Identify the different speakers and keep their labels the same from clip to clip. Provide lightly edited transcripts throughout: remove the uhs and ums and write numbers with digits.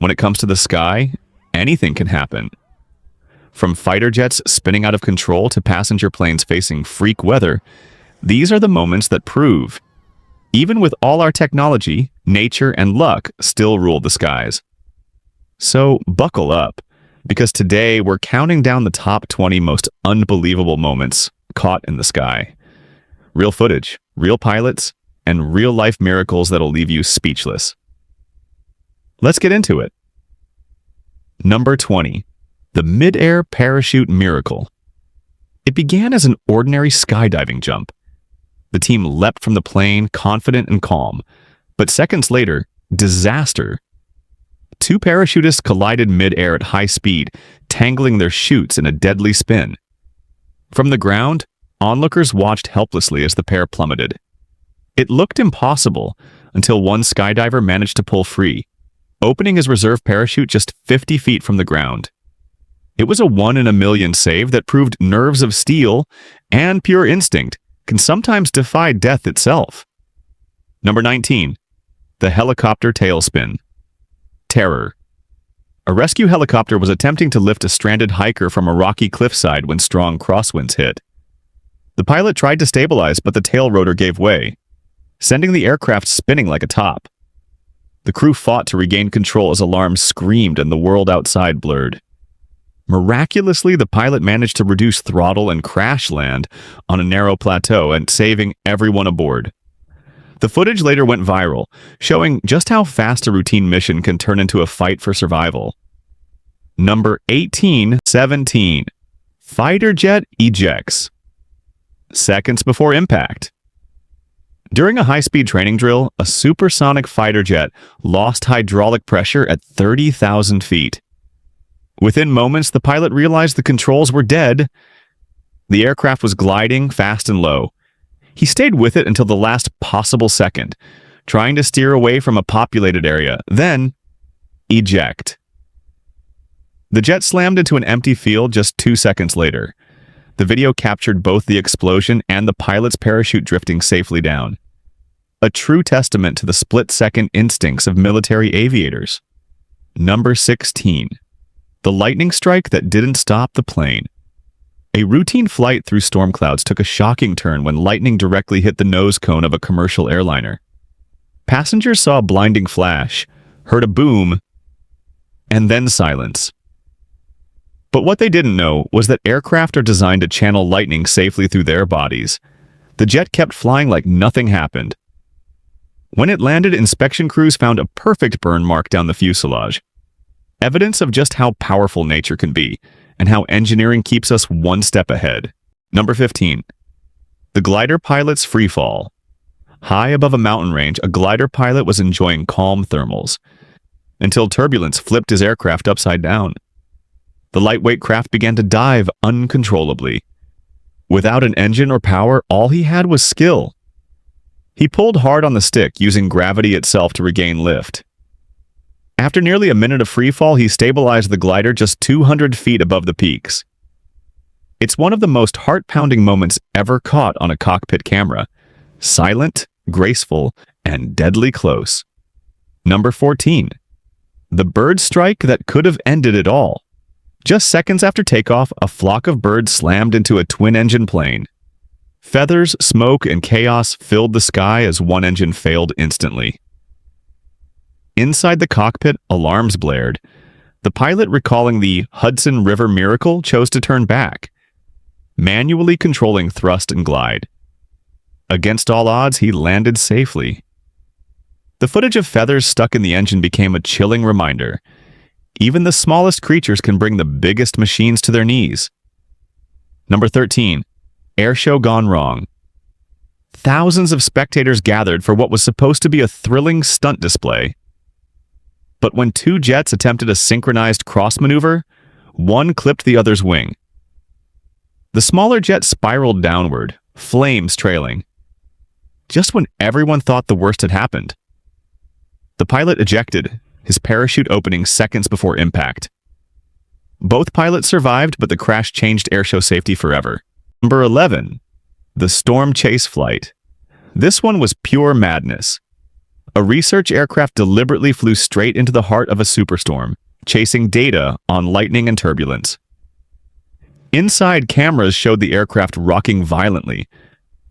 Speaker 1: When it comes to the sky, anything can happen. From fighter jets spinning out of control to passenger planes facing freak weather, these are the moments that prove, even with all our technology, nature and luck still rule the skies. So buckle up, because today we're counting down the top 20 most unbelievable moments caught in the sky. Real footage, real pilots, and real-life miracles that'll leave you speechless. Let's get into it. Number 20. The mid-air parachute miracle. It began as an ordinary skydiving jump. The team leapt from the plane, confident and calm. But seconds later, disaster. Two parachutists collided mid-air at high speed, tangling their chutes in a deadly spin. From the ground, onlookers watched helplessly as the pair plummeted. It looked impossible until one skydiver managed to pull free, opening his reserve parachute just 50 feet from the ground. It was a 1 in a million save that proved nerves of steel and pure instinct can sometimes defy death itself. Number 19. The helicopter tailspin. Terror. A rescue helicopter was attempting to lift a stranded hiker from a rocky cliffside when strong crosswinds hit. The pilot tried to stabilize, but the tail rotor gave way, sending the aircraft spinning like a top. The crew fought to regain control as alarms screamed and the world outside blurred. Miraculously, the pilot managed to reduce throttle and crash land on a narrow plateau and saving everyone aboard. The footage later went viral, showing just how fast a routine mission can turn into a fight for survival. Number 17. Fighter jet ejects. Seconds before impact. During a high-speed training drill, a supersonic fighter jet lost hydraulic pressure at 30,000 feet. Within moments, the pilot realized the controls were dead. The aircraft was gliding fast and low. He stayed with it until the last possible second, trying to steer away from a populated area, then eject. The jet slammed into an empty field just 2 seconds later. The video captured both the explosion and the pilot's parachute drifting safely down. A true testament to the split-second instincts of military aviators. Number 16. The lightning strike that didn't stop the plane. A routine flight through storm clouds took a shocking turn when lightning directly hit the nose cone of a commercial airliner. Passengers saw a blinding flash, heard a boom, and then silence. But what they didn't know was that aircraft are designed to channel lightning safely through their bodies. The jet kept flying like nothing happened. When it landed, inspection crews found a perfect burn mark down the fuselage. Evidence of just how powerful nature can be, and how engineering keeps us one step ahead. Number 15. The glider pilot's free fall. High above a mountain range, a glider pilot was enjoying calm thermals, until turbulence flipped his aircraft upside down. The lightweight craft began to dive uncontrollably. Without an engine or power, all he had was skill. He pulled hard on the stick, using gravity itself to regain lift. After nearly a minute of free fall, he stabilized the glider just 200 feet above the peaks. It's one of the most heart-pounding moments ever caught on a cockpit camera. Silent, graceful, and deadly close. Number 14. The bird strike that could have ended it all. Just seconds after takeoff, a flock of birds slammed into a twin-engine plane. Feathers, smoke, and chaos filled the sky as one engine failed instantly. Inside the cockpit, alarms blared. The pilot, recalling the Hudson River miracle, chose to turn back, manually controlling thrust and glide. Against all odds, he landed safely. The footage of feathers stuck in the engine became a chilling reminder. Even the smallest creatures can bring the biggest machines to their knees. Number 13. Airshow gone wrong. Thousands of spectators gathered for what was supposed to be a thrilling stunt display. But when two jets attempted a synchronized cross maneuver, one clipped the other's wing. The smaller jet spiraled downward, flames trailing. Just when everyone thought the worst had happened. The pilot ejected, his parachute opening seconds before impact. Both pilots survived, but the crash changed airshow safety forever. Number 11. The storm chase flight. This one was pure madness. A research aircraft deliberately flew straight into the heart of a superstorm, chasing data on lightning and turbulence. Inside, cameras showed the aircraft rocking violently,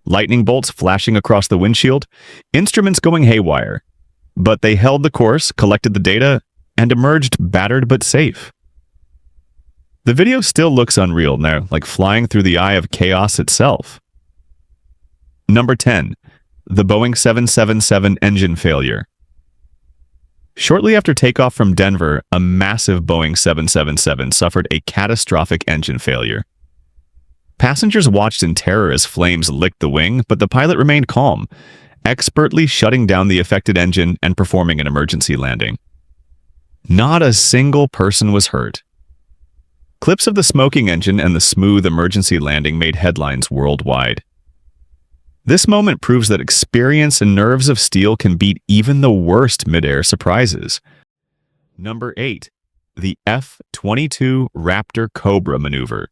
Speaker 1: lightning bolts flashing across the windshield, instruments going haywire. But they held the course, collected the data, and emerged battered but safe. The video still looks unreal now, like flying through the eye of chaos itself. Number 10. The Boeing 777 engine failure. Shortly after takeoff from Denver, a massive Boeing 777 suffered a catastrophic engine failure. Passengers watched in terror as flames licked the wing, but the pilot remained calm, expertly shutting down the affected engine and performing an emergency landing. Not a single person was hurt. Clips of the smoking engine and the smooth emergency landing made headlines worldwide. This moment proves that experience and nerves of steel can beat even the worst mid-air surprises. Number 8. The F-22 Raptor Cobra maneuver.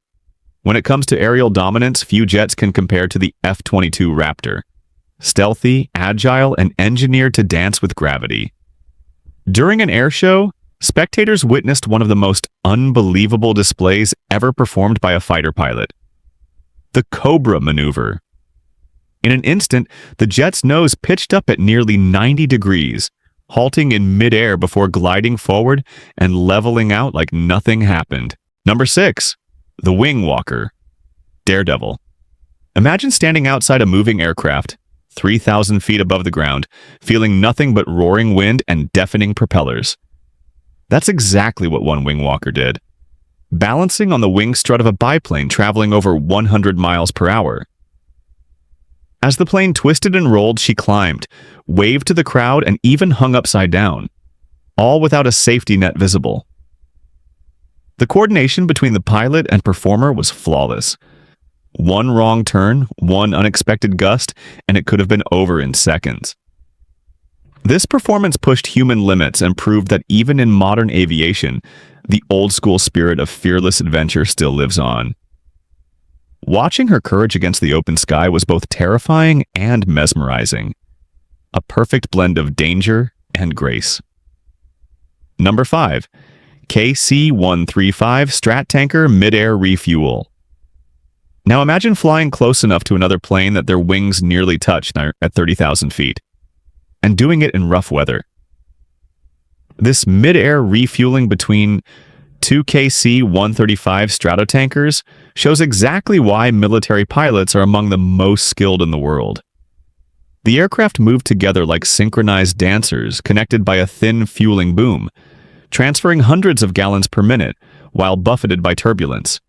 Speaker 1: When it comes to aerial dominance, few jets can compare to the F-22 Raptor. Stealthy, agile, and engineered to dance with gravity. During an air show, spectators witnessed one of the most unbelievable displays ever performed by a fighter pilot. The Cobra maneuver. In an instant, the jet's nose pitched up at nearly 90 degrees, halting in midair before gliding forward and leveling out like nothing happened. Number 6. The Wing Walker. Daredevil. Imagine standing outside a moving aircraft, 3,000 feet above the ground, feeling nothing but roaring wind and deafening propellers. That's exactly what one wing walker did, balancing on the wing strut of a biplane traveling over 100 miles per hour. As the plane twisted and rolled, she climbed, waved to the crowd, and even hung upside down, all without a safety net visible. The coordination between the pilot and performer was flawless. One wrong turn, one unexpected gust, and it could have been over in seconds. This performance pushed human limits and proved that even in modern aviation, the old-school spirit of fearless adventure still lives on. Watching her courage against the open sky was both terrifying and mesmerizing. A perfect blend of danger and grace. Number 5. KC-135 Strat Tanker Mid-Air Refuel. Now imagine flying close enough to another plane that their wings nearly touch at 30,000 feet, and doing it in rough weather. This mid-air refueling between two KC-135 Stratotankers shows exactly why military pilots are among the most skilled in the world. The aircraft moved together like synchronized dancers connected by a thin fueling boom, transferring hundreds of gallons per minute while buffeted by turbulence.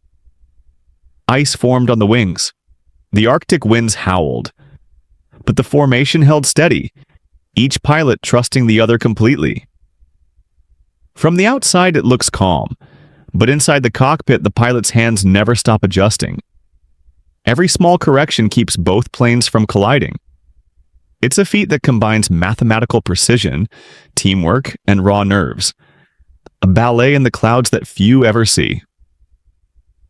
Speaker 1: Ice formed on the wings. The Arctic winds howled. But the formation held steady, each pilot trusting the other completely. From the outside, it looks calm, but inside the cockpit, the pilot's hands never stop adjusting. Every small correction keeps both planes from colliding. It's a feat that combines mathematical precision, teamwork, and raw nerves. A ballet in the clouds that few ever see.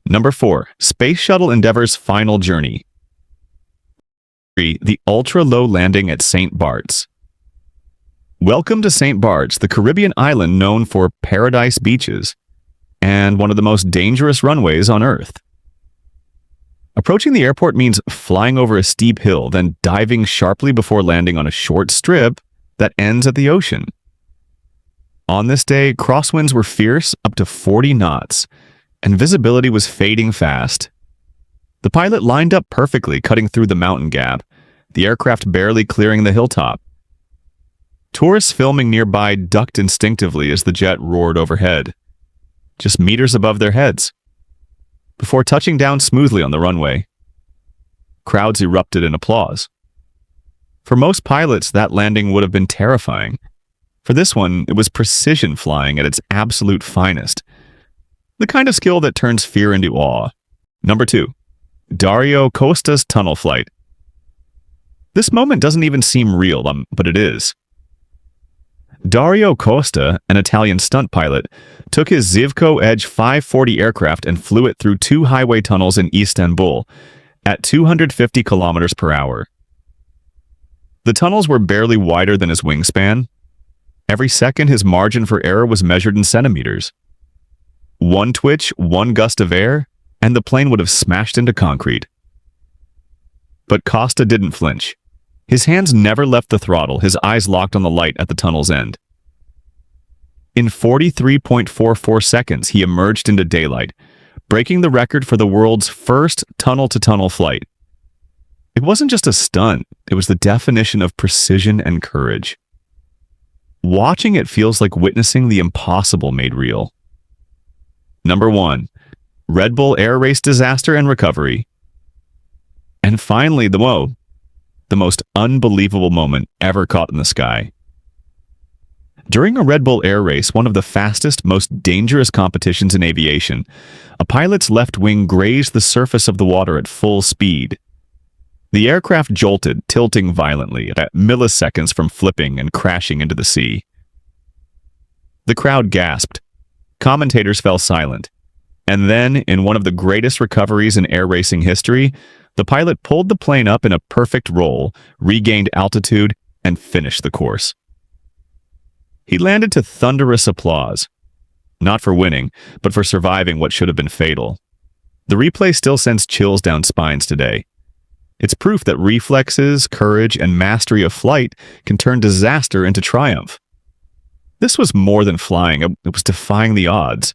Speaker 1: Number 4. Space Shuttle Endeavour's final journey. 3. The ultra-low landing at St. Bart's. Welcome to St. Bart's, the Caribbean island known for paradise beaches and one of the most dangerous runways on Earth. Approaching the airport means flying over a steep hill, then diving sharply before landing on a short strip that ends at the ocean. On this day, crosswinds were fierce, up to 40 knots, and visibility was fading fast. The pilot lined up perfectly, cutting through the mountain gap, the aircraft barely clearing the hilltop. Tourists filming nearby ducked instinctively as the jet roared overhead, just meters above their heads, before touching down smoothly on the runway. Crowds erupted in applause. For most pilots, that landing would have been terrifying. For this one, it was precision flying at its absolute finest. The kind of skill that turns fear into awe. Number 2. Dario Costa's tunnel flight. This moment doesn't even seem real, but it is. Dario Costa, an Italian stunt pilot, took his Zivko Edge 540 aircraft and flew it through 2 highway tunnels in Istanbul at 250 kilometers per hour. The tunnels were barely wider than his wingspan. Every second, his margin for error was measured in centimeters. One twitch, one gust of air, and the plane would have smashed into concrete. But Costa didn't flinch. His hands never left the throttle, his eyes locked on the light at the tunnel's end. In 43.44 seconds, he emerged into daylight, breaking the record for the world's first tunnel-to-tunnel flight. It wasn't just a stunt, it was the definition of precision and courage. Watching it feels like witnessing the impossible made real. Number 1. Red Bull Air Race Disaster and Recovery. And finally, the most unbelievable moment ever caught in the sky. During a Red Bull air race, one of the fastest, most dangerous competitions in aviation, a pilot's left wing grazed the surface of the water at full speed. The aircraft jolted, tilting violently at milliseconds from flipping and crashing into the sea. The crowd gasped. Commentators fell silent. And then, in one of the greatest recoveries in air racing history, the pilot pulled the plane up in a perfect roll, regained altitude, and finished the course. He landed to thunderous applause. Not for winning, but for surviving what should have been fatal. The replay still sends chills down spines today. It's proof that reflexes, courage, and mastery of flight can turn disaster into triumph. This was more than flying, it was defying the odds.